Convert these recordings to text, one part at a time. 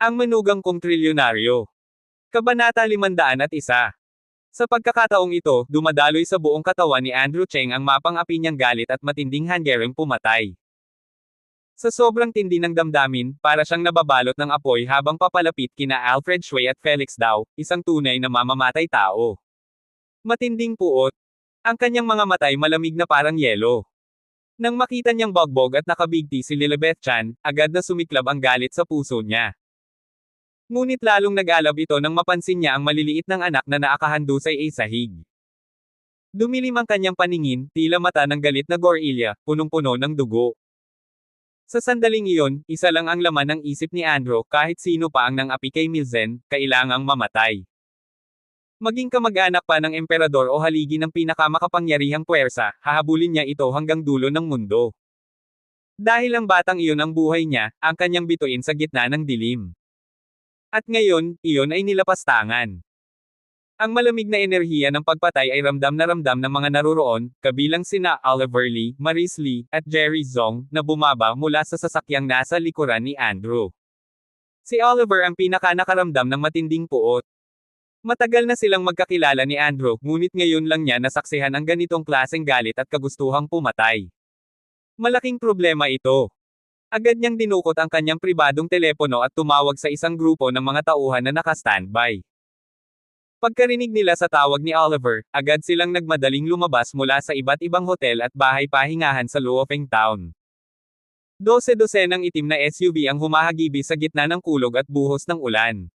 Ang manugang kong trilyonaryo. Kabanata 501. Sa pagkakataong ito, dumadaloy sa buong katawan ni Andrew Cheng ang mapang-api niyang galit at matinding hanggaring pumatay. Sa sobrang tindi ng damdamin, para siyang nababalot ng apoy habang papalapit kina Alfred Shui at Felix Dao, isang tunay na mamamatay tao. Matinding puot. Ang kanyang mga matay malamig na parang yelo. Nang makita niyang bagbog at nakabigti si Lilibeth Chan, agad na sumiklab ang galit sa puso niya. Ngunit lalong nag-alab ito nang mapansin niya ang maliliit ng anak na naakahandusay ay sahig. Dumilim ang kanyang paningin, tila mata ng galit na gorilla, punong-puno ng dugo. Sa sandaling iyon, isa lang ang laman ng isip ni Andrew, kahit sino pa ang nang-api kay Milzen, kailangang mamatay. Maging kamag-anak pa ng emperador o haligi ng pinakamakapangyarihang puwersa, hahabulin niya ito hanggang dulo ng mundo. Dahil ang batang iyon ang buhay niya, ang kanyang bituin sa gitna ng dilim. At ngayon, iyon ay nilapastangan. Ang malamig na enerhiya ng pagpatay ay ramdam ng mga naruroon, kabilang sina Oliver Lee, Maurice Lee, at Jerry Zhong, na bumaba mula sa sasakyang nasa likuran ni Andrew. Si Oliver ang pinaka-nakaramdam ng matinding puot. Matagal na silang magkakilala ni Andrew, ngunit ngayon lang niya nasaksihan ang ganitong klaseng galit at kagustuhang pumatay. Malaking problema ito. Agad niyang dinukot ang kanyang pribadong telepono at tumawag sa isang grupo ng mga tauhan na naka-standby. Pagkarinig nila sa tawag ni Oliver, agad silang nagmadaling lumabas mula sa iba't ibang hotel at bahay-pahingahan sa Luofeng Town. 12-dosenang itim na SUV ang humahagibi sa gitna ng kulog at buhos ng ulan.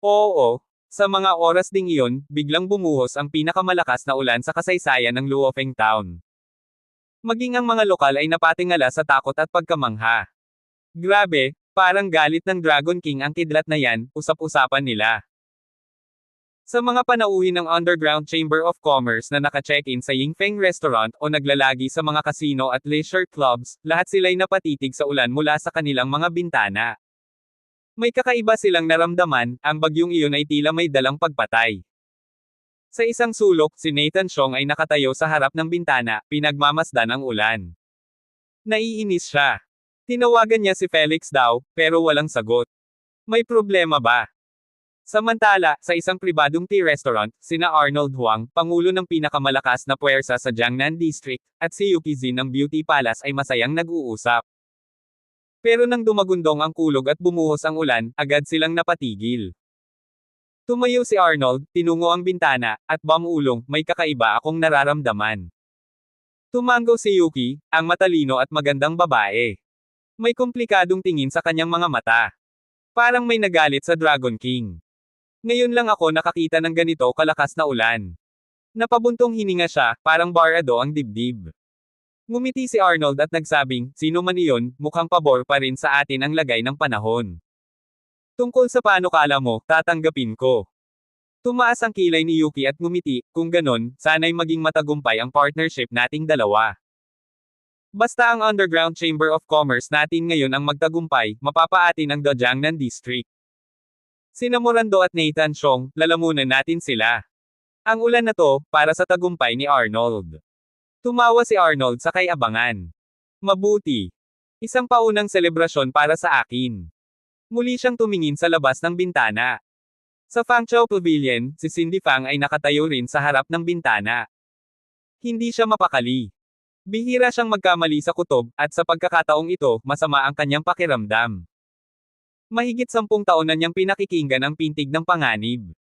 Oo, sa mga oras ding iyon, biglang bumuhos ang pinakamalakas na ulan sa kasaysayan ng Luofeng Town. Maging ang mga lokal ay napatingala sa takot at pagkamangha. Grabe, parang galit ng Dragon King ang kidlat na yan, usap-usapan nila. Sa mga panauhin ng Underground Chamber of Commerce na naka-check-in sa Yingfeng Restaurant o naglalagi sa mga casino at leisure clubs, lahat sila'y napatitig sa ulan mula sa kanilang mga bintana. May kakaiba silang naramdaman, ang bagyong iyon ay tila may dalang pagpatay. Sa isang sulok, si Nathan Xiong ay nakatayo sa harap ng bintana, pinagmamasdan ang ulan. Naiinis siya. Tinawagan niya si Felix Dao, pero walang sagot. May problema ba? Samantala, sa isang pribadong tea restaurant, sina Arnold Huang, pangulo ng pinakamalakas na puwersa sa Jiangnan District, at si Yuki Zin ng Beauty Palace ay masayang nag-uusap. Pero nang dumagundong ang kulog at bumuhos ang ulan, agad silang napatigil. Tumayo si Arnold, tinungo ang bintana, at bamulong, may kakaiba akong nararamdaman. Tumango si Yuki, ang matalino at magandang babae. May komplikadong tingin sa kanyang mga mata. Parang may nagalit sa Dragon King. Ngayon lang ako nakakita ng ganito kalakas na ulan. Napabuntong hininga siya, parang barado ang dibdib. Ngumiti si Arnold at nagsabing, sino man iyon, mukhang pabor pa rin sa atin ang lagay ng panahon. Tungkol sa panukala mo, tatanggapin ko. Tumaas ang kilay ni Yuki at ngumiti, kung ganon, sana'y maging matagumpay ang partnership nating dalawa. Basta ang Underground Chamber of Commerce natin ngayon ang magtagumpay, mapapaatin ang Jiangnan District. Sina Morando at Nathan Xiong, lalamunan natin sila. Ang ulan na to, para sa tagumpay ni Arnold. Tumawa si Arnold sa kay-abangan. Mabuti. Isang paunang selebrasyon para sa akin. Muli siyang tumingin sa labas ng bintana. Sa Fangzhou Pavilion, si Cindy Fang ay nakatayo rin sa harap ng bintana. Hindi siya mapakali. Bihira siyang magkamali sa kutob, at sa pagkakataong ito, masama ang kanyang pakiramdam. Mahigit 10 taon na niyang pinakikinggan ang pintig ng panganib.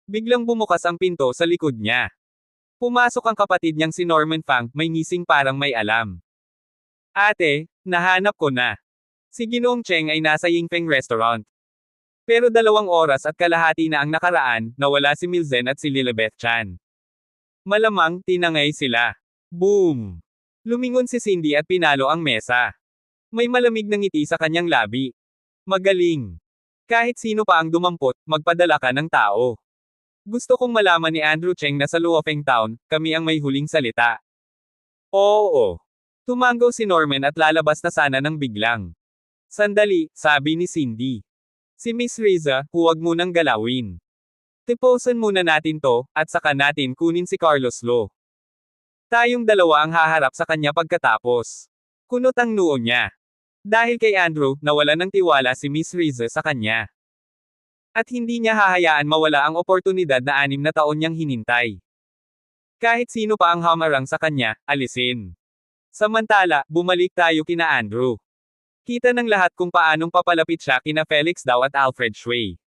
Biglang bumukas ang pinto sa likod niya. Pumasok ang kapatid niyang si Norman Fang, may ngising parang may alam. Ate, nahanap ko na. Si Ginoong Cheng ay nasa Yingfeng Restaurant. Pero 2 oras at kalahati na ang nakaraan, nawala si Milzen at si Lilibeth Chan. Malamang, tinangay sila. Boom! Lumingon si Cindy at pinalo ang mesa. May malamig na ngiti sa kanyang labi. Magaling. Kahit sino pa ang dumampot, magpadala ka ng tao. Gusto kong malaman ni Andrew Cheng na sa Luofeng Town, kami ang may huling salita. Oo. Tumango si Norman at lalabas na sana ng biglang. Sandali, sabi ni Cindy. Si Miss Riza, huwag munang galawin. Tiposan muna natin to, at saka natin kunin si Carlos Lo. Tayong dalawa ang haharap sa kanya pagkatapos. Kunot ang noo niya. Dahil kay Andrew, nawalan ng tiwala si Miss Rizzo sa kanya. At hindi niya hahayaan mawala ang oportunidad na 6 na taon niyang hinintay. Kahit sino pa ang hamarang sa kanya, alisin. Samantala, bumalik tayo kina Andrew. Kita ng lahat kung paanong papalapit siya kina Felix Daw at Alfred Shui.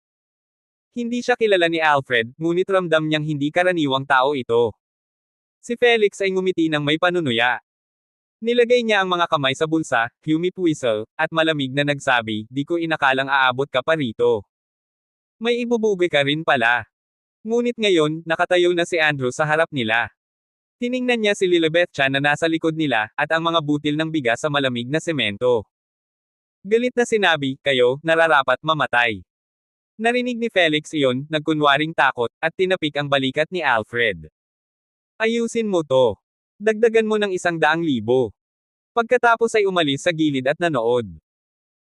Hindi siya kilala ni Alfred, ngunit ramdam niyang hindi karaniwang tao ito. Si Felix ay ngumiti ng may panunuya. Nilagay niya ang mga kamay sa bulsa, humipwisel, at malamig na nagsabi, di ko inakalang aabot ka pa rito. May ibubuge ka rin pala. Ngunit ngayon, nakatayo na si Andrew sa harap nila. Tiningnan niya si Lilibeth Chan na nasa likod nila, at ang mga butil ng bigas sa malamig na semento. Galit na sinabi, kayo, nararapat mamatay. Narinig ni Felix iyon, nagkunwaring takot, at tinapik ang balikat ni Alfred. Ayusin mo to. Dagdagan mo ng 100,000. Pagkatapos ay umalis sa gilid at nanood.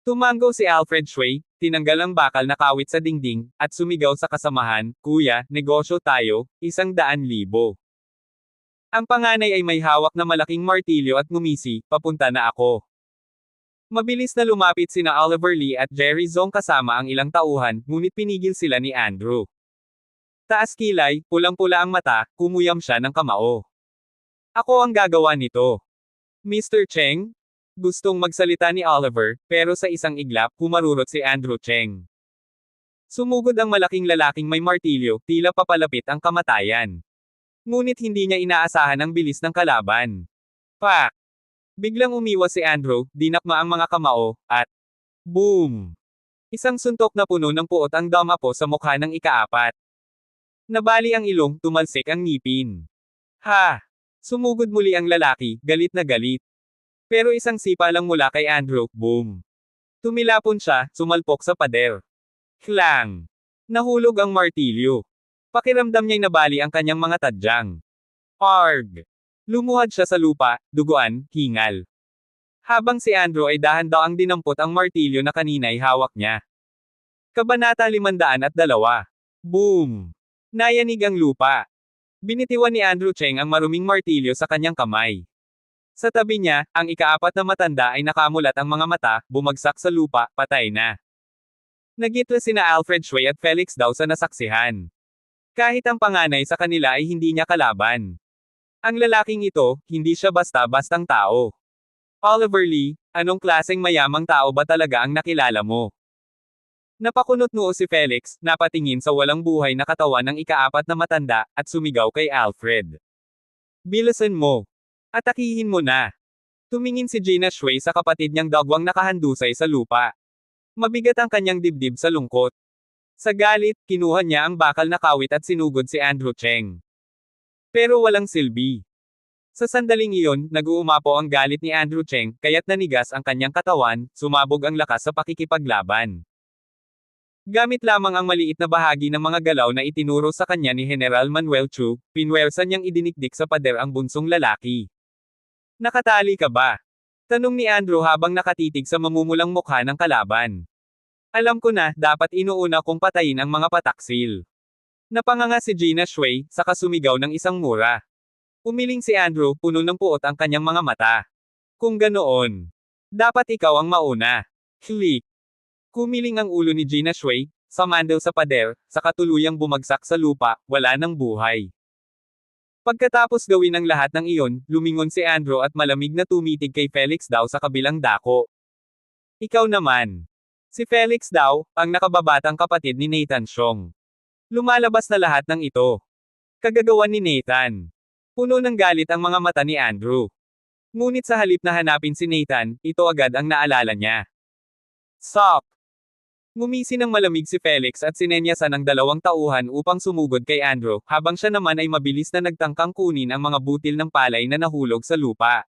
Tumango si Alfred Shui, tinanggal ang bakal na kawit sa dingding, at sumigaw sa kasamahan, kuya, negosyo tayo, 100,000. Ang panganay ay may hawak na malaking martilyo at ngumisi, papunta na ako. Mabilis na lumapit sina Oliver Lee at Jerry Zong kasama ang ilang tauhan, ngunit pinigil sila ni Andrew. Taas kilay, pulang-pula ang mata, kumuyam siya ng kamao. Ako ang gagawa nito. Mr. Cheng? Gustong magsalita ni Oliver, pero sa isang iglap, humarurot si Andrew Cheng. Sumugod ang malaking lalaking may martilyo, tila papalapit ang kamatayan. Ngunit hindi niya inaasahan ang bilis ng kalaban. Pak! Biglang umiwas si Andrew, dinakma ang mga kamao, at boom! Isang suntok na puno ng puot ang damapo sa mukha ng ikaapat. Nabali ang ilong, tumalsik ang ngipin. Ha! Sumugod muli ang lalaki, galit na galit. Pero isang sipa lang mula kay Andrew, boom! Tumilapon siya, sumalpok sa pader. Klang! Nahulog ang martilyo. Pakiramdam niya'y nabali ang kanyang mga tadyang. Arg! Lumuhad siya sa lupa, duguan, hingal. Habang si Andrew ay dahan-daang dinampot ang martilyo na kanina'y hawak niya. Kabanata 502. Boom! Nayanig ang lupa. Binitiwan ni Andrew Cheng ang maruming martilyo sa kanyang kamay. Sa tabi niya, ang ikaapat na matanda ay nakamulat ang mga mata, bumagsak sa lupa, patay na. Nagitla sina Alfred Shui at Felix Daw sa nasaksihan. Kahit ang panganay sa kanila ay hindi niya kalaban. Ang lalaking ito, hindi siya basta-bastang tao. Oliver Lee, anong klaseng mayamang tao ba talaga ang nakilala mo? Napakunot noo si Felix, napatingin sa walang buhay na katawan ng ikaapat na matanda, at sumigaw kay Alfred. Bilisan mo. Atakihin mo na. Tumingin si Gina Shui sa kapatid niyang dagwang nakahandusay sa lupa. Mabigat ang kanyang dibdib sa lungkot. Sa galit, kinuha niya ang bakal na kawit at sinugod si Andrew Cheng. Pero walang silbi. Sa sandaling iyon, nag-uumapaw ang galit ni Andrew Cheng, kaya't nanigas ang kanyang katawan, sumabog ang lakas sa pakikipaglaban. Gamit lamang ang maliit na bahagi ng mga galaw na itinuro sa kanya ni General Manuel Chu, pinwersa niyang idinikdik sa pader ang bunsong lalaki. Nakatali ka ba? Tanong ni Andrew habang nakatitig sa mamumulang mukha ng kalaban. Alam ko na, dapat inuuna kong patayin ang mga pataksil. Napanganga si Gina Shui, saka sumigaw ng isang mura. Umiling si Andrew, puno ng puot ang kanyang mga mata. Kung ganoon, dapat ikaw ang mauna. Click. Kumiling ang ulo ni Gina Shui, samandal sa pader, saka tuluyang bumagsak sa lupa, wala nang buhay. Pagkatapos gawin ang lahat ng iyon, lumingon si Andrew at malamig na tumitig kay Felix Daw sa kabilang dako. Ikaw naman. Si Felix Daw, ang nakababatang kapatid ni Nathan Xiong. Lumalabas na lahat ng ito. Kagagawan ni Nathan. Puno ng galit ang mga mata ni Andrew. Ngunit sa halip na hanapin si Nathan, ito agad ang naalala niya. Sok! Ngumisi ng malamig si Felix at sinenyasan ang dalawang tauhan upang sumugod kay Andrew, habang siya naman ay mabilis na nagtangkang kunin ang mga butil ng palay na nahulog sa lupa.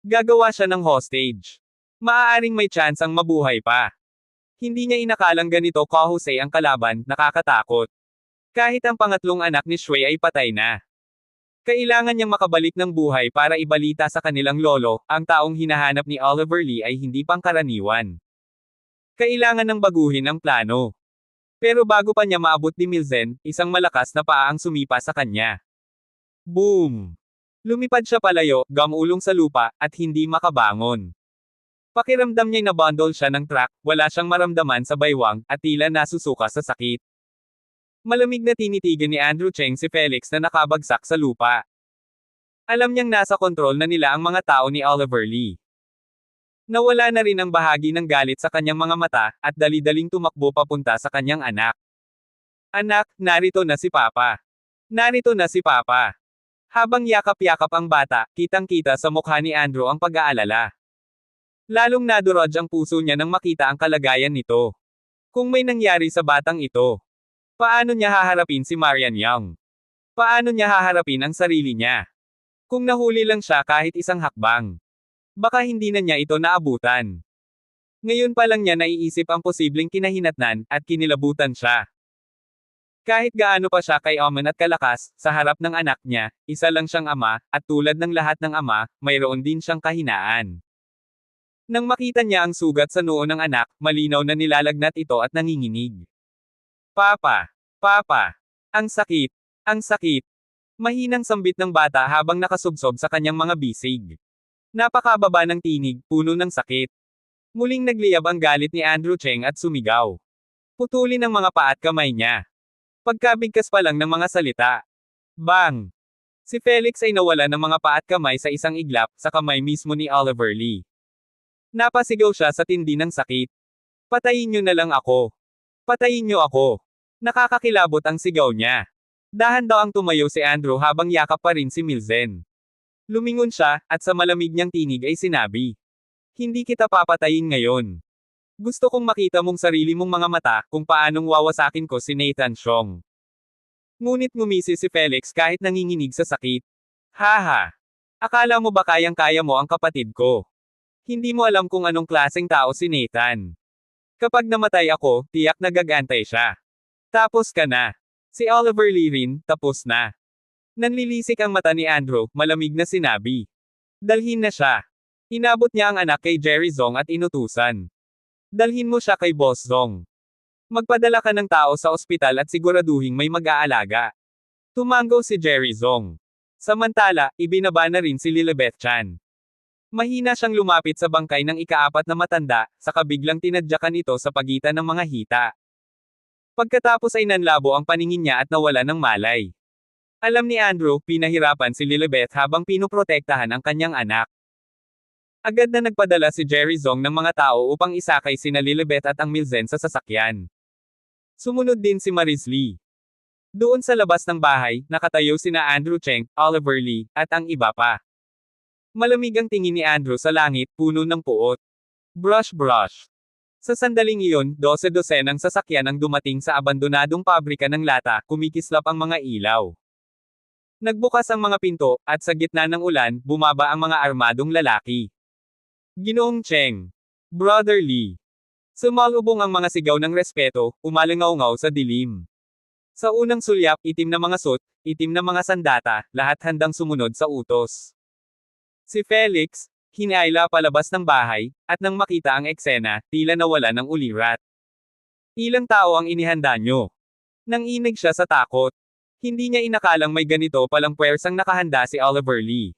Gagawa siya ng hostage. Maaaring may tsansang mabuhay pa. Hindi niya inakalang ganito kahusay ang kalaban, nakakatakot. Kahit ang pangatlong anak ni Shui ay patay na. Kailangan niyang makabalik ng buhay para ibalita sa kanilang lolo, ang taong hinahanap ni Oliver Lee ay hindi pangkaraniwan. Kailangan nang baguhin ang plano. Pero bago pa niya maabot ni Milzen, isang malakas na paa ang sumipa sa kanya. Boom! Lumipad siya palayo, gamulong sa lupa, at hindi makabangon. Pakiramdam niya'y nabundle siya ng truck, wala siyang maramdaman sa baywang, at tila nasusuka sa sakit. Malamig na tinitigan ni Andrew Cheng si Felix na nakabagsak sa lupa. Alam niyang nasa kontrol na nila ang mga tao ni Oliver Lee. Nawala na rin ang bahagi ng galit sa kanyang mga mata, at dali-daling tumakbo papunta sa kanyang anak. Anak, narito na si Papa. Narito na si Papa. Habang yakap-yakap ang bata, kitang-kita sa mukha ni Andrew ang pag-aalala. Lalong nadurog ang puso niya nang makita ang kalagayan nito. Kung may nangyari sa batang ito, paano niya haharapin si Marian Young? Paano niya haharapin ang sarili niya? Kung nahuli lang siya kahit isang hakbang, baka hindi na niya ito naabutan. Ngayon pa lang niya naiisip ang posibleng kinahinatnan, at kinilabutan siya. Kahit gaano pa siya kay Oman at kalakas, sa harap ng anak niya, isa lang siyang ama, at tulad ng lahat ng ama, mayroon din siyang kahinaan. Nang makita niya ang sugat sa noo ng anak, malinaw na nilalagnat ito at nanginginig. Papa! Papa! Ang sakit! Ang sakit! Mahinang sambit ng bata habang nakasubsob sa kanyang mga bisig. Napakababa ng tinig, puno ng sakit. Muling nagliyab ang galit ni Andrew Cheng at sumigaw. Putulin ang mga paa at kamay niya. Pagkabigkas pa lang ng mga salita. Bang! Si Felix ay nawala ng mga paa at kamay sa isang iglap, sa kamay mismo ni Oliver Lee. Napasigaw siya sa tindi ng sakit. Patayin niyo na lang ako. Patayin niyo ako. Nakakakilabot ang sigaw niya. Dahan-daang tumayo si Andrew habang yakap pa rin si Milzen. Lumingon siya, at sa malamig niyang tinig ay sinabi. Hindi kita papatayin ngayon. Gusto kong makita mong sarili mong mga mata, kung paanong wawasakin ko si Nathan Xiong. Ngunit ngumisi si Felix kahit nanginginig sa sakit. Haha! Akala mo ba kayang-kaya mo ang kapatid ko? Hindi mo alam kung anong klaseng tao si Nathan. Kapag namatay ako, tiyak na gagantay siya. Tapos ka na. Si Oliver Lee rin, tapos na. Nanlilisik ang mata ni Andrew, malamig na sinabi. Dalhin na siya. Inabot niya ang anak kay Jerry Zong at inutusan. Dalhin mo siya kay Boss Zong. Magpadala ka ng tao sa ospital at siguraduhing may mag-aalaga. Tumango si Jerry Zong. Samantala, ibinaba na rin si Lilibeth Chan. Mahina siyang lumapit sa bangkay ng ikaapat na matanda, saka biglang tinadyakan ito sa pagitan ng mga hita. Pagkatapos ay nanlabo ang paningin niya at nawala ng malay. Alam ni Andrew, pinahirapan si Lilibeth habang pinoprotektahan ang kanyang anak. Agad na nagpadala si Jerry Zong ng mga tao upang isakay sina Lilibeth at ang Milzen sa sasakyan. Sumunod din si Maris Lee. Doon sa labas ng bahay, nakatayo sina Andrew Cheng, Oliver Lee, at ang iba pa. Malamig ang tingin ni Andrew sa langit, puno ng puot. Brush brush. Sa sandaling iyon, 12 ng sasakyan ang dumating sa abandonadong pabrika ng lata, kumikislap ang mga ilaw. Nagbukas ang mga pinto, at sa gitna ng ulan, bumaba ang mga armadong lalaki. Ginoong Cheng. Brother Lee. Sumalubong ang mga sigaw ng respeto, umalangaw-ngaw sa dilim. Sa unang sulyap, itim na mga suit, itim na mga sandata, lahat handang sumunod sa utos. Si Felix, hinayla palabas ng bahay, at nang makita ang eksena, tila nawala ng ulirat. Ilang tao ang inihanda nyo? Nanginig siya sa takot. Hindi niya inakalang may ganito palang puwersang nakahanda si Oliver Lee.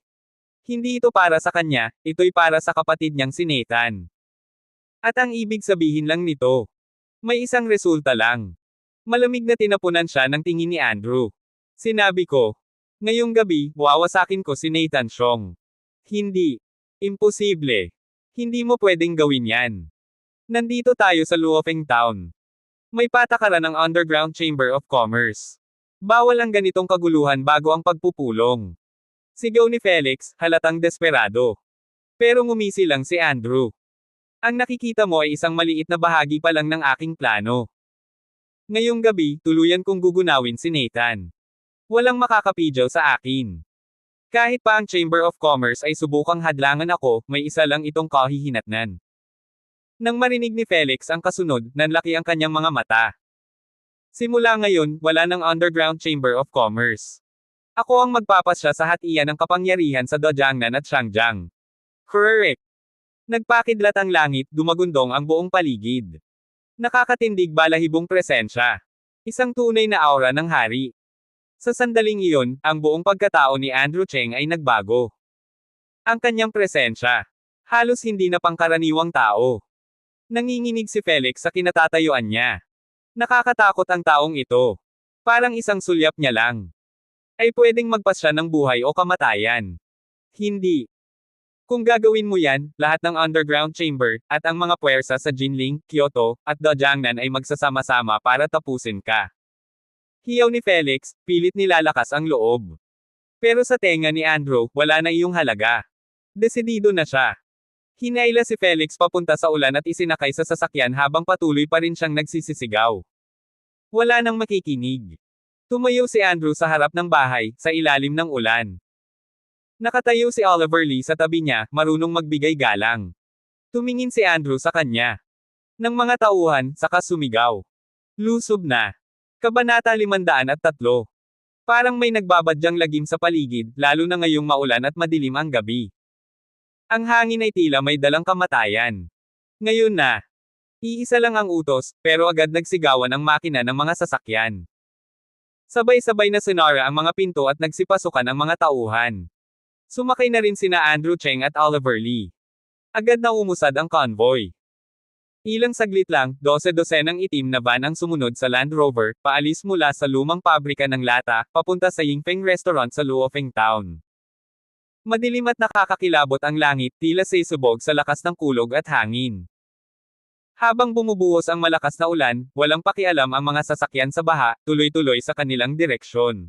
Hindi ito para sa kanya, ito'y para sa kapatid niyang si Nathan. At ang ibig sabihin lang nito, may isang resulta lang. Malamig na tinapunan siya ng tingin ni Andrew. Sinabi ko, ngayong gabi, wawasakin ko si Nathan Xiong. Hindi. Imposible. Hindi mo pwedeng gawin yan. Nandito tayo sa Luofeng Town. May patakaran ng Underground Chamber of Commerce. Bawal ang ganitong kaguluhan bago ang pagpupulong. Sigaw ni Felix, halatang desperado. Pero ngumisi lang si Andrew. Ang nakikita mo ay isang maliit na bahagi pa lang ng aking plano. Ngayong gabi, tuluyan kong gugunawin si Nathan. Walang makakapidyaw sa akin. Kahit pa ang Chamber of Commerce ay subukang hadlangan ako, may isa lang itong kahihinatnan. Nang marinig ni Felix ang kasunod, nanlaki ang kanyang mga mata. Simula ngayon, wala ng Underground Chamber of Commerce. Ako ang magpapasya sa hatian ng kapangyarihan sa Dojangnan at Xiangyang. Correct. Nagpakidlat ang langit, dumagundong ang buong paligid. Nakakatindig balahibong presensya. Isang tunay na aura ng hari. Sa sandaling iyon, ang buong pagkatao ni Andrew Cheng ay nagbago. Ang kanyang presensya. Halos hindi na pangkaraniwang tao. Nanginginig si Felix sa kinatatayuan niya. Nakakatakot ang taong ito. Parang isang sulyap niya lang. Ay pwedeng magpasya ng buhay o kamatayan. Hindi. Kung gagawin mo yan, lahat ng underground chamber, at ang mga puwersa sa Jinling, Kyoto, at Dojangnan ay magsasama-sama para tapusin ka. Hiyaw ni Felix, pilit nilalakas ang loob. Pero sa tenga ni Andrew, wala na iyong halaga. Desidido na siya. Hinaila si Felix papunta sa ulan at isinakay sa sasakyan habang patuloy pa rin siyang nagsisisigaw. Wala nang makikinig. Tumayo si Andrew sa harap ng bahay, sa ilalim ng ulan. Nakatayo si Oliver Lee sa tabi niya, marunong magbigay galang. Tumingin si Andrew sa kanya. Ng mga tauhan, saka sumigaw. Lusob na. Kabanata 503. Parang may nagbabadyang lagim sa paligid, lalo na ngayong maulan at madilim ang gabi. Ang hangin ay tila may dalang kamatayan. Ngayon na. Iisa lang ang utos, pero agad nagsigawan ang makina ng mga sasakyan. Sabay-sabay na sinara ang mga pinto at nagsipasukan ang mga tauhan. Sumakay na rin sina Andrew Cheng at Oliver Lee. Agad na umusad ang convoy. Ilang saglit lang, 12-dosenang itim na van ang sumunod sa Land Rover, paalis mula sa lumang pabrika ng lata, papunta sa Yingfeng Restaurant sa Luofeng Town. Madilim at nakakakilabot ang langit, tila sisubog sa lakas ng kulog at hangin. Habang bumubuhos ang malakas na ulan, walang pakialam ang mga sasakyan sa baha, tuloy-tuloy sa kanilang direksyon.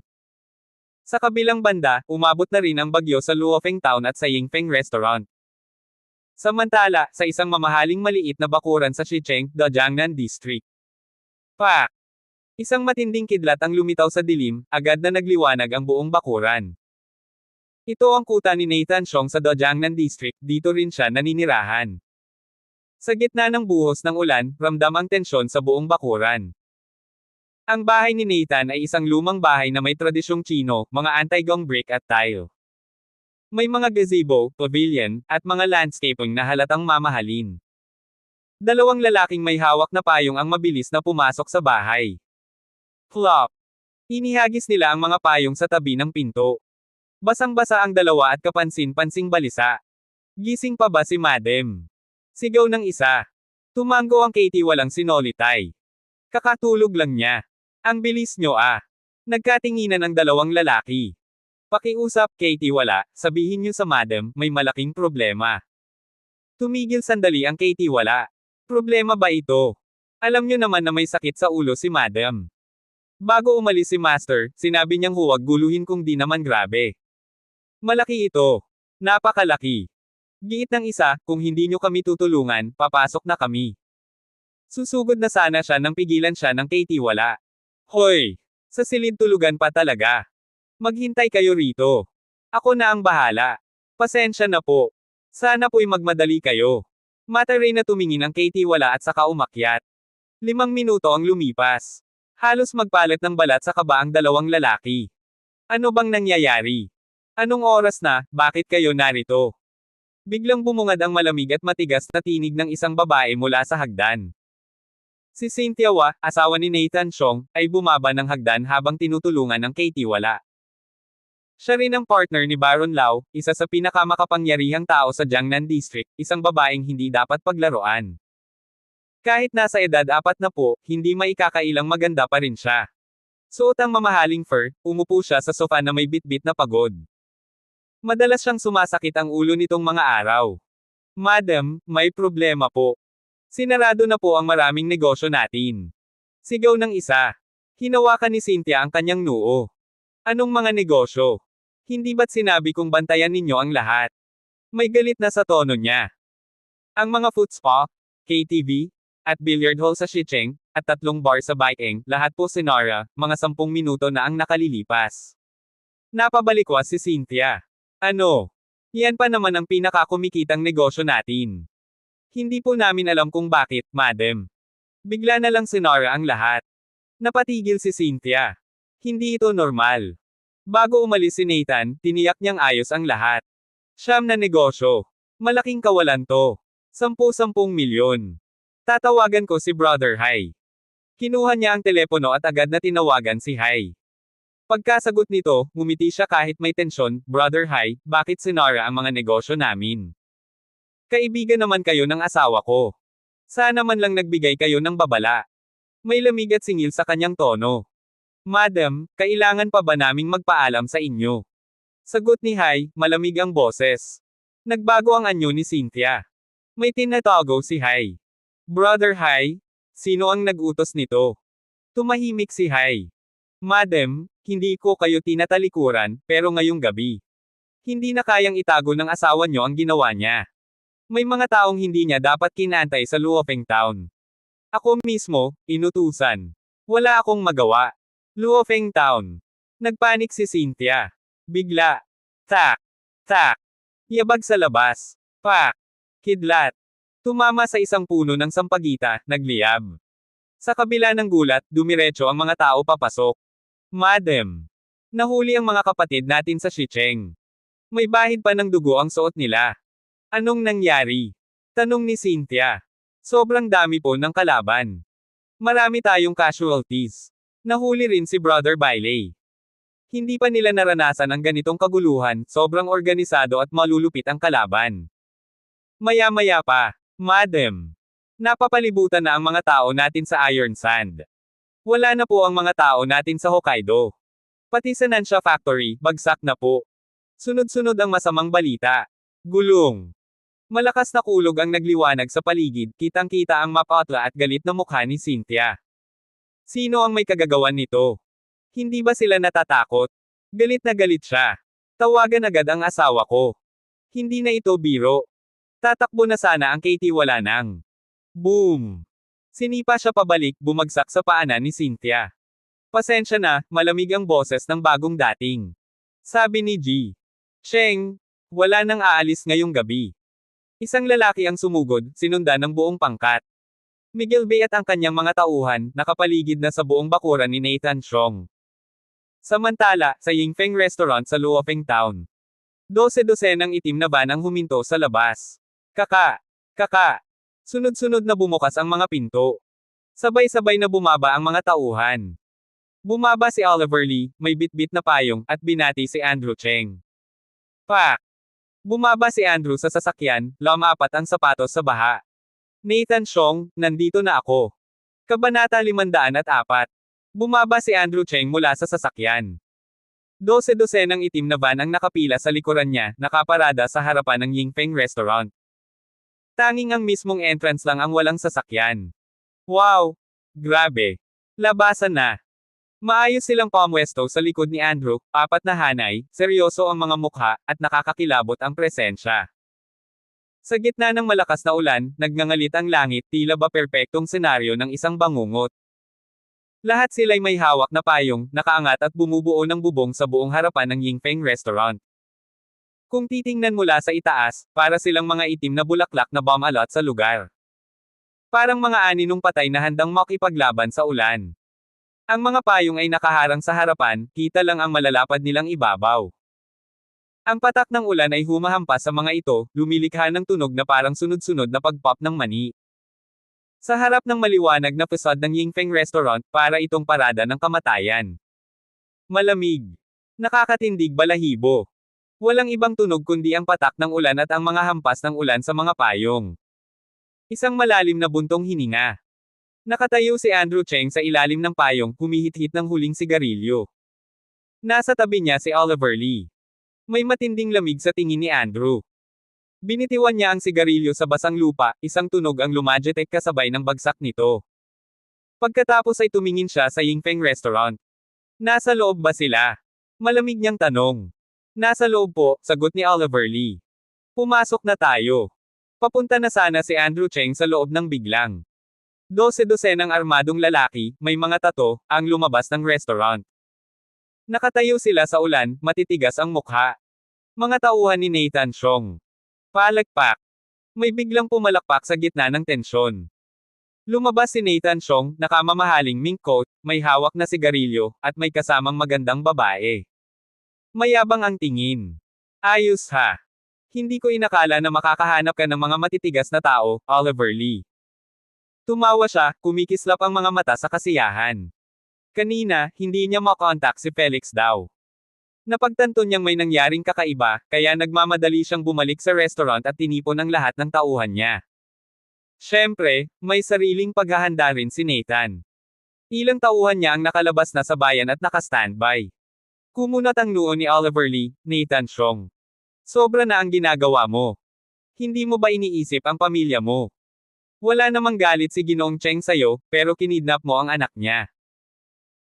Sa kabilang banda, umabot na rin ang bagyo sa Luofeng Town at sa Yingfeng Restaurant. Samantala, sa isang mamahaling maliit na bakuran sa Xicheng, Dojangnan District. Pa! Isang matinding kidlat ang lumitaw sa dilim, agad na nagliwanag ang buong bakuran. Ito ang kuta ni Nathan Xiong sa Dojangnan District, dito rin siya naninirahan. Sa gitna ng buhos ng ulan, ramdam ang tensyon sa buong bakuran. Ang bahay ni Nathan ay isang lumang bahay na may tradisyong Chino, mga anti-gong brick at tile. May mga gazebo, pavilion, at mga landscaping na halatang mamahalin. Dalawang lalaking may hawak na payong ang mabilis na pumasok sa bahay. Plop! Inihagis nila ang mga payong sa tabi ng pinto. Basang-basa ang dalawa at kapansin-pansing balisa. Gising pa ba si Madam? Sigaw ng isa. Tumango ang Katie walang sinolitay. Kakatulog lang niya. Ang bilis nyo ah. Nagkatinginan ang dalawang lalaki. Pakiusap, Katie wala, sabihin nyo sa Madam, may malaking problema. Tumigil sandali ang Katie wala. Problema ba ito? Alam nyo naman na may sakit sa ulo si Madam. Bago umalis si Master, sinabi niyang huwag guluhin kung di naman grabe. Malaki ito. Napakalaki. Giit ng isa, kung hindi nyo kami tutulungan, papasok na kami. Susugod na sana siya nang pigilan siya ng Katie wala. Hoy! Sa silid tulugan pa talaga. Maghintay kayo rito. Ako na ang bahala. Pasensya na po. Sana po'y magmadali kayo. Mataray na tumingin ang Katie wala at saka umakyat. 5 minuto ang lumipas. Halos magpalit ng balat sa kaba ang dalawang lalaki. Ano bang nangyayari? Anong oras na, bakit kayo narito? Biglang bumungad ang malamig at matigas na tinig ng isang babae mula sa hagdan. Si Cynthia Wa, asawa ni Nathan Xiong, ay bumaba ng hagdan habang tinutulungan ng Katie wala. Siya rin ang partner ni Baron Lau, isa sa pinakamakapangyarihang tao sa Jiangnan District, isang babaeng hindi dapat paglaruan. Kahit nasa edad 40, hindi maikakailang maganda pa rin siya. Suot ang mamahaling fur, umupo siya sa sofa na may bitbit na pagod. Madalas siyang sumasakit ang ulo nitong mga araw. Madam, may problema po. Sinarado na po ang maraming negosyo natin. Sigaw ng isa. Hinawakan ni Cynthia ang kanyang noo. Anong mga negosyo? Hindi ba't sinabi kong bantayan ninyo ang lahat? May galit na sa tono niya. Ang mga foot spa, KTV, at billiard hall sa Xicheng, at 3 bar sa Baikeng, lahat po sinara, mga 10 minuto na ang nakalilipas. Napabalikwas si Cynthia. Ano? Yan pa naman ang pinakakumikitang negosyo natin. Hindi po namin alam kung bakit, Madam. Bigla na lang sinara ang lahat. Napatigil si Cynthia. Hindi ito normal. Bago umalis si Nathan, tiniyak niyang ayos ang lahat. Siyam na negosyo. Malaking kawalan to. 10-10 milyon. Tatawagan ko si Brother Hai. Kinuha niya ang telepono at agad na tinawagan si Hai. Pagkasagot nito, ngumiti siya kahit may tensyon, Brother Hai, bakit sinara ang mga negosyo namin? Kaibigan naman kayo ng asawa ko. Sana man lang nagbigay kayo ng babala. May lamig at singil sa kanyang tono. Madam, kailangan pa ba naming magpaalam sa inyo? Sagot ni Hai, malamig ang boses. Nagbago ang anyo ni Cynthia. May tinatago si Hai. Brother Hai, sino ang nag-utos nito? Tumahimik si Hai. Madam, hindi ko kayo tinatalikuran, pero ngayong gabi. Hindi na kayang itago ng asawa nyo ang ginawa niya. May mga taong hindi niya dapat kinantay sa Luofeng Town. Ako mismo, inutusan. Wala akong magawa. Luofeng Town. Nagpanik si Cynthia. Bigla. Tak. Tak. Yabag sa labas. Pak. Kidlat. Tumama sa isang puno ng sampagita, nagliyab. Sa kabila ng gulat, dumiretso ang mga tao papasok. Madam. Nahuli ang mga kapatid natin sa Shicheng. May bahid pa ng dugo ang suot nila. Anong nangyari? Tanong ni Cynthia. Sobrang dami po ng kalaban. Marami tayong casualties. Nahuli rin si Brother Bailey. Hindi pa nila naranasan ang ganitong kaguluhan, sobrang organisado at malulupit ang kalaban. Maya-maya pa, Madam. Napapalibutan na ang mga tao natin sa Iron Sand. Wala na po ang mga tao natin sa Hokkaido. Pati sa Nansha Factory, bagsak na po. Sunod-sunod ang masamang balita. Gulong. Malakas na kulog ang nagliwanag sa paligid, kitang-kita ang mapatla at galit na mukha ni Cynthia. Sino ang may kagagawan nito? Hindi ba sila natatakot? Galit na galit siya. Tawagan agad ang asawa ko. Hindi na ito biro. Tatakbo na sana ang Katie wala nang. Boom! Sinipa siya pabalik, bumagsak sa paanan ni Cynthia. Pasensya na, malamig ang boses ng bagong dating. Sabi ni G. Cheng, wala nang aalis ngayong gabi. Isang lalaki ang sumugod, sinundan ng buong pangkat. Miguel Bay at ang kanyang mga tauhan, nakapaligid na sa buong bakuran ni Nathan Chong. Samantala, sa Yingfeng Restaurant sa Luofeng Town. 12-12 itim na van ang huminto sa labas. Kaka! Kaka! Sunod-sunod na bumukas ang mga pinto. Sabay-sabay na bumaba ang mga tauhan. Bumaba si Oliver Lee, may bitbit na payong, at binati si Andrew Cheng. Pak! Bumaba si Andrew sa sasakyan, lumapat ang sapatos sa baha. Nathan Chong, nandito na ako. Kabanata 504. Bumaba si Andrew Cheng mula sa sasakyan. 12-12 ng itim na van ang nakapila sa likuran niya, nakaparada sa harapan ng Yingfeng Restaurant. Tanging ang mismong entrance lang ang walang sasakyan. Wow! Grabe! Labasan na! Maayos silang pamwesto sa likod ni Andrew, apat na hanay, seryoso ang mga mukha, at nakakakilabot ang presensya. Sa gitna ng malakas na ulan, nagngangalit ang langit, tila ba perpektong senaryo ng isang bangungot. Lahat sila'y may hawak na payong, nakaangat at bumubuo ng bubong sa buong harapan ng Yingfeng Restaurant. Kung titingnan mula sa itaas, para silang mga itim na bulaklak na bomb-alot sa lugar. Parang mga aninong patay na handang makipaglaban sa ulan. Ang mga payong ay nakaharang sa harapan, kita lang ang malalapad nilang ibabaw. Ang patak ng ulan ay humahampas sa mga ito, lumilikha ng tunog na parang sunod-sunod na pag-pop ng mani. Sa harap ng maliwanag na fasad ng Yingfeng Restaurant, para itong parada ng kamatayan. Malamig. Nakakatindig balahibo. Walang ibang tunog kundi ang patak ng ulan at ang mga hampas ng ulan sa mga payong. Isang malalim na buntong hininga. Nakatayo si Andrew Cheng sa ilalim ng payong, humihit-hit ng huling sigarilyo. Nasa tabi niya si Oliver Lee. May matinding lamig sa tingin ni Andrew. Binitiwan niya ang sigarilyo sa basang lupa, isang tunog ang lumajetek kasabay ng bagsak nito. Pagkatapos ay tumingin siya sa Yingfeng Restaurant. Nasa loob ba sila? Malamig niyang tanong. Nasa loob po, sagot ni Oliver Lee. Pumasok na tayo. Papunta na sana si Andrew Cheng sa loob ng biglang. 12-12 ng armadong lalaki, may mga tato, ang lumabas ng restaurant. Nakatayo sila sa ulan, matitigas ang mukha. Mga tauhan ni Nathan Chong. Palakpak. May biglang pumalakpak sa gitna ng tensyon. Lumabas si Nathan Chong, nakamamahaling mink coat, may hawak na sigarilyo, at may kasamang magandang babae. Mayabang ang tingin. Ayos ha. Hindi ko inakala na makakahanap ka ng mga matitigas na tao, Oliver Lee. Tumawa siya, kumikislap ang mga mata sa kasiyahan. Kanina, hindi niya makontak si Felix daw. Napagtanto niyang may nangyaring kakaiba, kaya nagmamadali siyang bumalik sa restaurant at tinipon ang lahat ng tauhan niya. Siyempre, may sariling paghahanda rin si Nathan. Ilang tauhan niya ang nakalabas na sa bayan at naka-standby. Kumunat ang noo ni Oliver Lee, Nathan Siong. Sobra na ang ginagawa mo. Hindi mo ba iniisip ang pamilya mo? Wala namang galit si Ginoong Cheng sa'yo, pero kinidnap mo ang anak niya.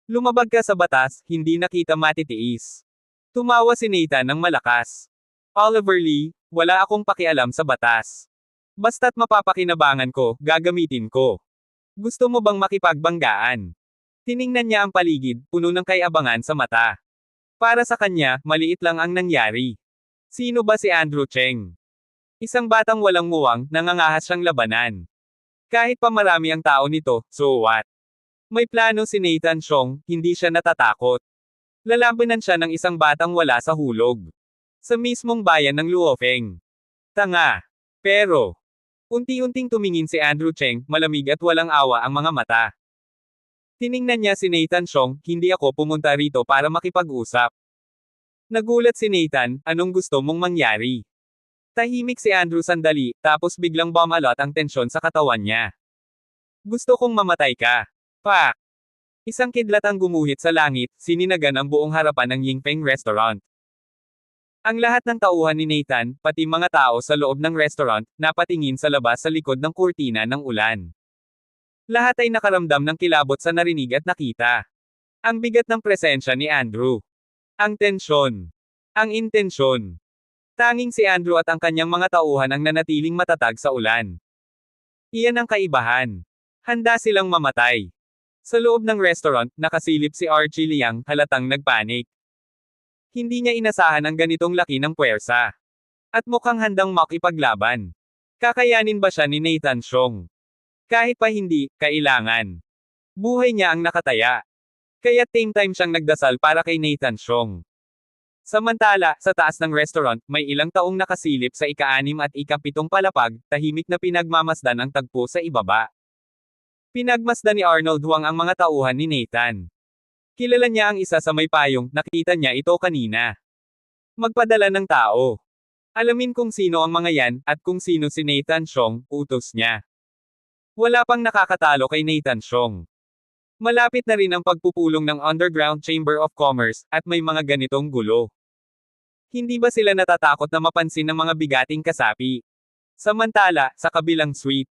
Lumabag ka sa batas, hindi na kita matitiis. Tumawa si Nathan ng malakas. Oliver Lee, wala akong pakialam sa batas. Basta't mapapakinabangan ko, gagamitin ko. Gusto mo bang makipagbanggaan? Tiningnan niya ang paligid, puno ng kay-abangan sa mata. Para sa kanya, maliit lang ang nangyari. Sino ba si Andrew Cheng? Isang batang walang muwang, nangangahas siyang labanan. Kahit pa marami ang tao nito, so what? May plano si Nathan Siong, hindi siya natatakot. Lalabanan siya ng isang batang wala sa hulog. Sa mismong bayan ng Luofeng. Tanga. Pero, unti-unting tumingin si Andrew Cheng, malamig at walang awa ang mga mata. Tiningnan niya si Nathan Siong, hindi ako pumunta rito para makipag-usap. Nagulat si Nathan, anong gusto mong mangyari? Tahimik si Andrew sandali, tapos biglang bumalot ang tensyon sa katawan niya. Gusto kong mamatay ka. Pak! Isang kidlat ang gumuhit sa langit, sininagan ang buong harapan ng Yingpeng Restaurant. Ang lahat ng tauhan ni Nathan, pati mga tao sa loob ng restaurant, napatingin sa labas sa likod ng kurtina ng ulan. Lahat ay nakaramdam ng kilabot sa narinig at nakita. Ang bigat ng presensya ni Andrew. Ang tensyon. Ang intensyon. Tanging si Andrew at ang kanyang mga tauhan ang nanatiling matatag sa ulan. Iyan ang kaibahan. Handa silang mamatay. Sa loob ng restaurant, nakasilip si Archie Liang, halatang nagpanik. Hindi niya inasahan ang ganitong laki ng puwersa. At mukhang handang makipaglaban. Kakayanin ba siya ni Nathan Siong? Kahit pa hindi, kailangan. Buhay niya ang nakataya. Kaya same time siyang nagdasal para kay Nathan Siong. Samantala, sa taas ng restaurant, may ilang taong nakasilip sa ika-6 at ika-7 palapag, tahimik na pinagmamasdan ang tagpo sa ibaba. Pinagmasdan ni Arnold Huang ang mga tauhan ni Nathan. Kilala niya ang isa sa may payong, nakita niya ito kanina. Magpadala ng tao. Alamin kung sino ang mga yan, at kung sino si Nathan Siong, utos niya. Wala pang nakakatalo kay Nathan Siong. Malapit na rin ang pagpupulong ng Underground Chamber of Commerce, at may mga ganitong gulo. Hindi ba sila natatakot na mapansin ng mga bigating kasapi? Samantala, sa kabilang suite.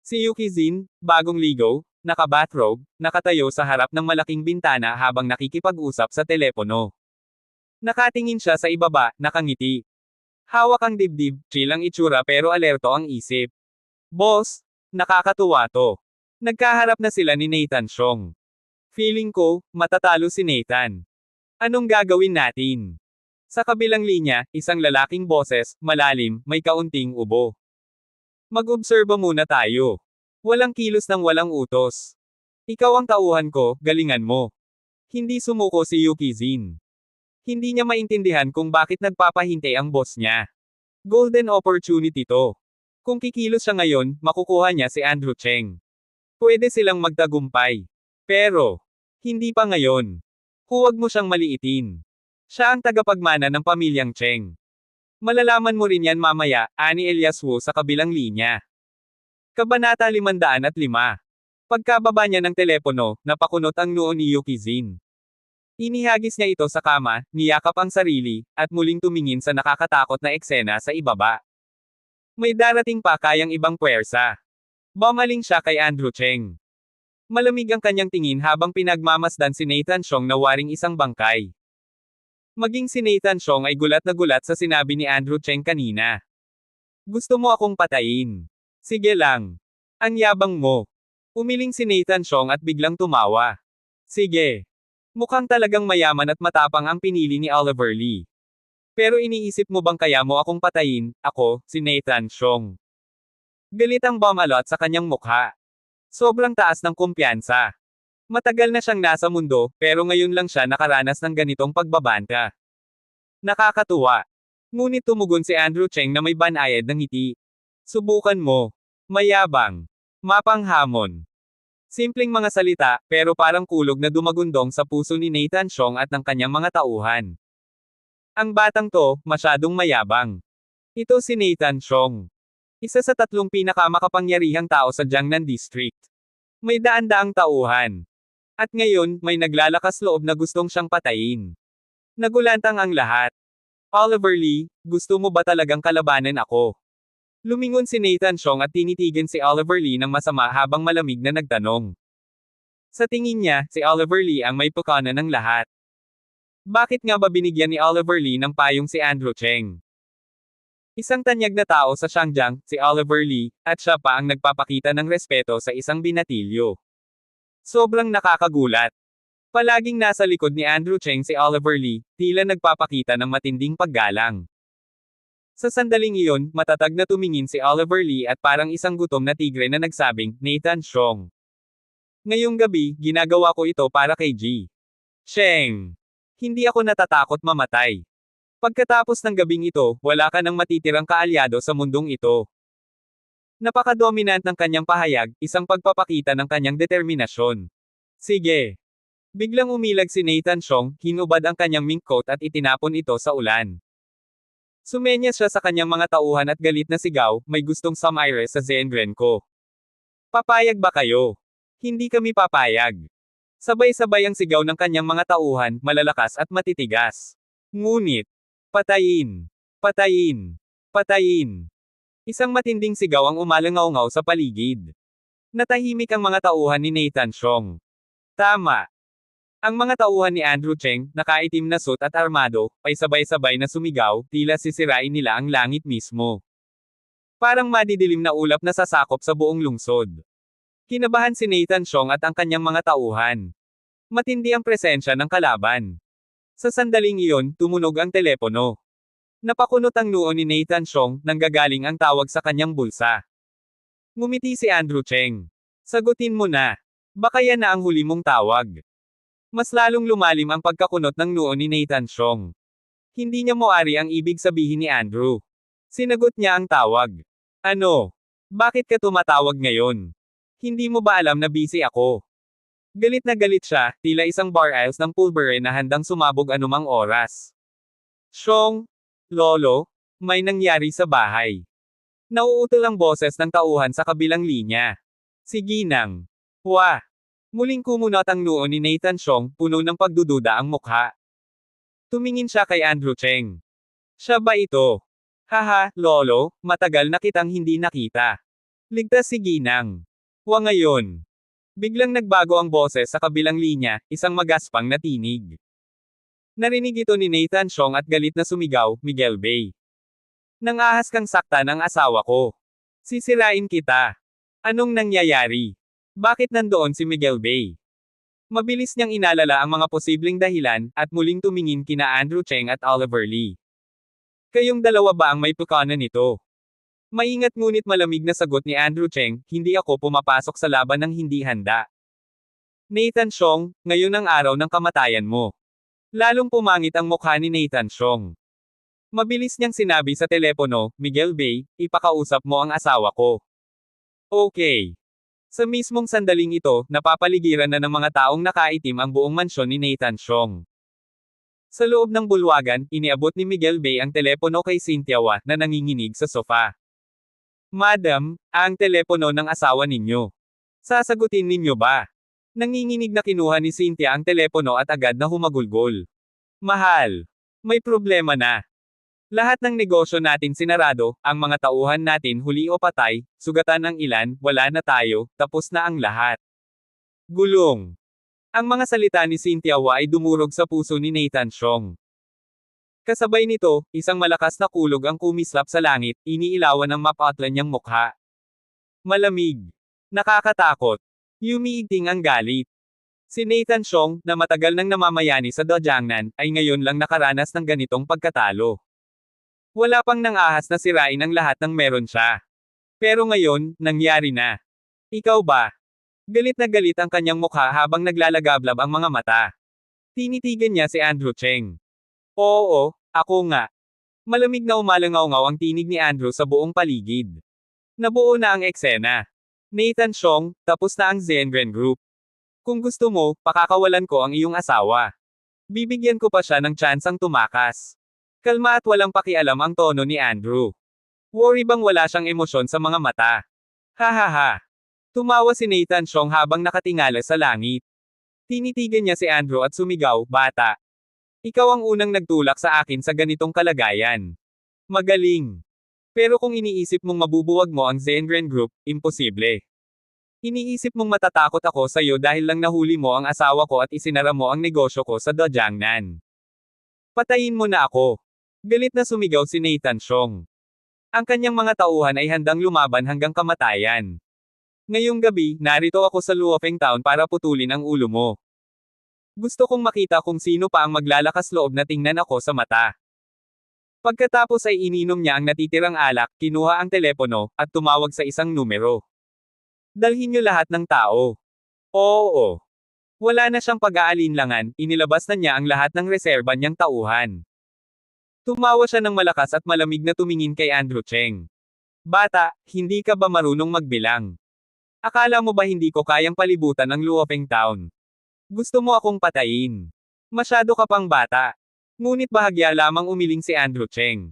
Si Yuki Zin, bagong ligaw, naka-bathrobe, nakatayo sa harap ng malaking bintana habang nakikipag-usap sa telepono. Nakatingin siya sa ibaba, nakangiti. Hawak ang dibdib, chill ang itsura pero alerto ang isip. Boss, nakakatuwa to. Nagkaharap na sila ni Nathan Siong. Feeling ko, matatalo si Nathan. Anong gagawin natin? Sa kabilang linya, isang lalaking boses, malalim, may kaunting ubo. Mag-obserba muna tayo. Walang kilos ng walang utos. Ikaw ang tauhan ko, galingan mo. Hindi sumuko si Yuki Zin. Hindi niya maintindihan kung bakit nagpapahintay ang boss niya. Golden opportunity to. Kung kikilos siya ngayon, makukuha niya si Andrew Cheng. Pwede silang magtagumpay. Pero, hindi pa ngayon. Huwag mo siyang maliitin. Siya ang tagapagmana ng pamilyang Cheng. Malalaman mo rin yan mamaya, ani Elias Wu sa kabilang linya. Kabanata 505. Pagkababa niya ng telepono, napakunot ang noo ni Yuki Zin. Inihagis niya ito sa kama, niyakap ang sarili, at muling tumingin sa nakakatakot na eksena sa ibaba. May darating pa kayang ibang puwersa. Bumaling siya kay Andrew Cheng. Malamig ang kanyang tingin habang pinagmamasdan si Nathan Siong na waring isang bangkay. Maging si Nathan Siong ay gulat na gulat sa sinabi ni Andrew Cheng kanina. Gusto mo akong patayin? Sige lang. Ang yabang mo. Umiling si Nathan Siong at biglang tumawa. Sige. Mukhang talagang mayaman at matapang ang pinili ni Oliver Lee. Pero iniisip mo bang kaya mo akong patayin, ako, si Nathan Siong? Galit ang bumalot sa kanyang mukha. Sobrang taas ng kumpiyansa. Matagal na siyang nasa mundo, pero ngayon lang siya nakaranas ng ganitong pagbabanta. Nakakatuwa. Ngunit tumugon si Andrew Cheng na may banayad ng ngiti. Subukan mo. Mayabang. Mapanghamon. Simpleng mga salita, pero parang kulog na dumagundong sa puso ni Nathan Siong at ng kanyang mga tauhan. Ang batang to, masyadong mayabang. Ito si Nathan Chong. Isa sa 3 pinakamakapangyarihang tao sa Jiangnan District. May daan-daang tauhan. At ngayon, may naglalakas loob na gustong siyang patayin. Nagulantang ang lahat. Oliver Lee, gusto mo ba talagang kalabanan ako? Lumingon si Nathan Chong at tinitigan si Oliver Lee ng masama habang malamig na nagtanong. Sa tingin niya, si Oliver Lee ang may pukana ng lahat. Bakit nga ba binigyan ni Oliver Lee ng payong si Andrew Cheng? Isang tanyag na tao sa Xiangjiang, si Oliver Lee, at siya pa ang nagpapakita ng respeto sa isang binatilyo. Sobrang nakakagulat. Palaging nasa likod ni Andrew Cheng si Oliver Lee, tila nagpapakita ng matinding paggalang. Sa sandaling iyon, matatag na tumingin si Oliver Lee at parang isang gutom na tigre na nagsabing, Nathan Chong. Ngayong gabi, ginagawa ko ito para kay Ji Cheng. Hindi ako natatakot mamatay. Pagkatapos ng gabing ito, wala ka nang matitirang kaalyado sa mundong ito. Napaka-dominant ng kanyang pahayag, isang pagpapakita ng kanyang determinasyon. Sige. Biglang umilag si Nathan Chong, hinubad ang kanyang mink coat at itinapon ito sa ulan. Sumenyas siya sa kanyang mga tauhan at galit na sigaw, may gustong sumire sa Zengren ko. Papayag ba kayo? Hindi kami papayag. Sabay-sabay ang sigaw ng kanyang mga tauhan, malalakas at matitigas. Ngunit, patayin! Patayin! Patayin! Isang matinding sigaw ang umalangaw-ngaw sa paligid. Natahimik ang mga tauhan ni Nathan Chong. Tama. Ang mga tauhan ni Andrew Cheng, nakaitim na suit at armado, ay sabay-sabay na sumigaw, tila sisirain nila ang langit mismo. Parang madidilim na ulap na sasakop sa buong lungsod. Kinabahan si Nathan Chong at ang kanyang mga tauhan. Matindi ang presensya ng kalaban. Sa sandaling iyon, tumunog ang telepono. Napakunot ang noo ni Nathan Chong, nanggagaling ang tawag sa kanyang bulsa. Ngumiti si Andrew Cheng. Sagutin mo na. Baka yan na ang huli mong tawag. Mas lalong lumalim ang pagkakunot ng noo ni Nathan Chong. Hindi niya moari ang ibig sabihin ni Andrew. Sinagot niya ang tawag. Ano? Bakit ka tumatawag ngayon? Hindi mo ba alam na busy ako? Galit na galit siya, tila isang bar aisles ng pulbere na handang sumabog anumang oras. Chong, Lolo, may nangyari sa bahay. Nauutol ang boses ng tauhan sa kabilang linya. Si Ginang. Wah! Muling kumunot ang noo ni Nathan Chong, puno ng pagdududa ang mukha. Tumingin siya kay Andrew Cheng. Siya ba ito? Haha, Lolo, matagal na kitang hindi nakita. Ligtas si Ginang. Wa ngayon. Biglang nagbago ang boses sa kabilang linya, isang magaspang na tinig. Narinig ito ni Nathan Chong at galit na sumigaw, Miguel Bay. Nangahas kang sakta ng asawa ko. Sisirain kita. Anong nangyayari? Bakit nandoon si Miguel Bay? Mabilis niyang inalala ang mga posibleng dahilan, at muling tumingin kina Andrew Cheng at Oliver Lee. Kayong dalawa ba ang may pukana nito? Maingat ngunit malamig na sagot ni Andrew Cheng, hindi ako pumapasok sa laban ng hindi handa. Nathan Chong, ngayon ang araw ng kamatayan mo. Lalong pumangit ang mukha ni Nathan Chong. Mabilis niyang sinabi sa telepono, Miguel Bay, ipakausap mo ang asawa ko. Okay. Sa mismong sandaling ito, napapaligiran na ng mga taong nakaitim ang buong mansyon ni Nathan Chong. Sa loob ng bulwagan, iniabot ni Miguel Bay ang telepono kay Cynthia Wa, na nanginginig sa sofa. Madam, ang telepono ng asawa ninyo. Sasagutin ninyo ba? Nanginginig na kinuha ni Cynthia ang telepono at agad na humagulgol. Mahal. May problema na. Lahat ng negosyo natin sinarado, ang mga tauhan natin huli o patay, sugatan ng ilan, wala na tayo, tapos na ang lahat. Gulong. Ang mga salita ni Cynthia Wa ay dumurog sa puso ni Nathan Chong. Kasabay nito, isang malakas na kulog ang kumislap sa langit, iniilawan ng mapatlan niyang mukha. Malamig. Nakakatakot. Yumiiting ang galit. Si Nathan Chong, na matagal nang namamayani sa Jiangnan, ay ngayon lang nakaranas ng ganitong pagkatalo. Wala pang nangahas na sirain ang lahat ng meron siya. Pero ngayon, nangyari na. Ikaw ba? Galit na galit ang kanyang mukha habang naglalagablab ang mga mata. Tinitigan niya si Andrew Cheng. Oo, ako nga. Malamig na umalangaw-ngaw ang tinig ni Andrew sa buong paligid. Nabuo na ang eksena. Nathan Chong, tapos na ang Zengren Group. Kung gusto mo, pakakawalan ko ang iyong asawa. Bibigyan ko pa siya ng tsansang tumakas. Kalma at walang pakialam ang tono ni Andrew. Worry bang wala siyang emosyon sa mga mata? Hahaha. Tumawa si Nathan Chong habang nakatingala sa langit. Tinitigan niya si Andrew at sumigaw, "Bata. Ikaw ang unang nagtulak sa akin sa ganitong kalagayan. Magaling. Pero kung iniisip mong mabubuwag mo ang Zengren Group, imposible. Iniisip mong matatakot ako sa iyo dahil lang nahuli mo ang asawa ko at isinara mo ang negosyo ko sa Dajangnan. Patayin mo na ako." Galit na sumigaw si Nathan Chong. Ang kanyang mga tauhan ay handang lumaban hanggang kamatayan. Ngayong gabi, narito ako sa Luofeng Town para putulin ang ulo mo. Gusto kong makita kung sino pa ang maglalakas loob na tingnan ako sa mata. Pagkatapos ay ininom niya ang natitirang alak, kinuha ang telepono, at tumawag sa isang numero. Dalhin niyo lahat ng tao. Oo. Wala na siyang pag-aalinlangan, inilabas na niya ang lahat ng reserba niyang tauhan. Tumawa siya ng malakas at malamig na tumingin kay Andrew Cheng. Bata, hindi ka ba marunong magbilang? Akala mo ba hindi ko kayang palibutan ang Luofeng Town? Gusto mo akong patayin? Masyado ka pang bata. Ngunit bahagya lamang umiling si Andrew Cheng.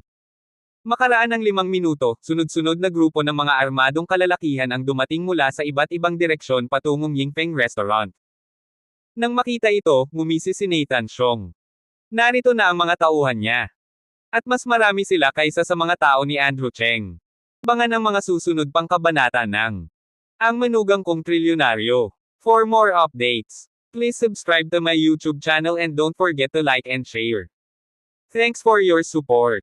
Makaraan ng 5 minuto, sunod-sunod na grupo ng mga armadong kalalakihan ang dumating mula sa iba't ibang direksyon patungong Yingpeng Restaurant. Nang makita ito, ngumisi si Nathan Chong. Narito na ang mga tauhan niya. At mas marami sila kaysa sa mga tao ni Andrew Cheng. Abangan ang mga susunod pang kabanata ng Ang Manugang Kong Trilyonaryo. For more updates, please subscribe to my YouTube channel and don't forget to like and share. Thanks for your support.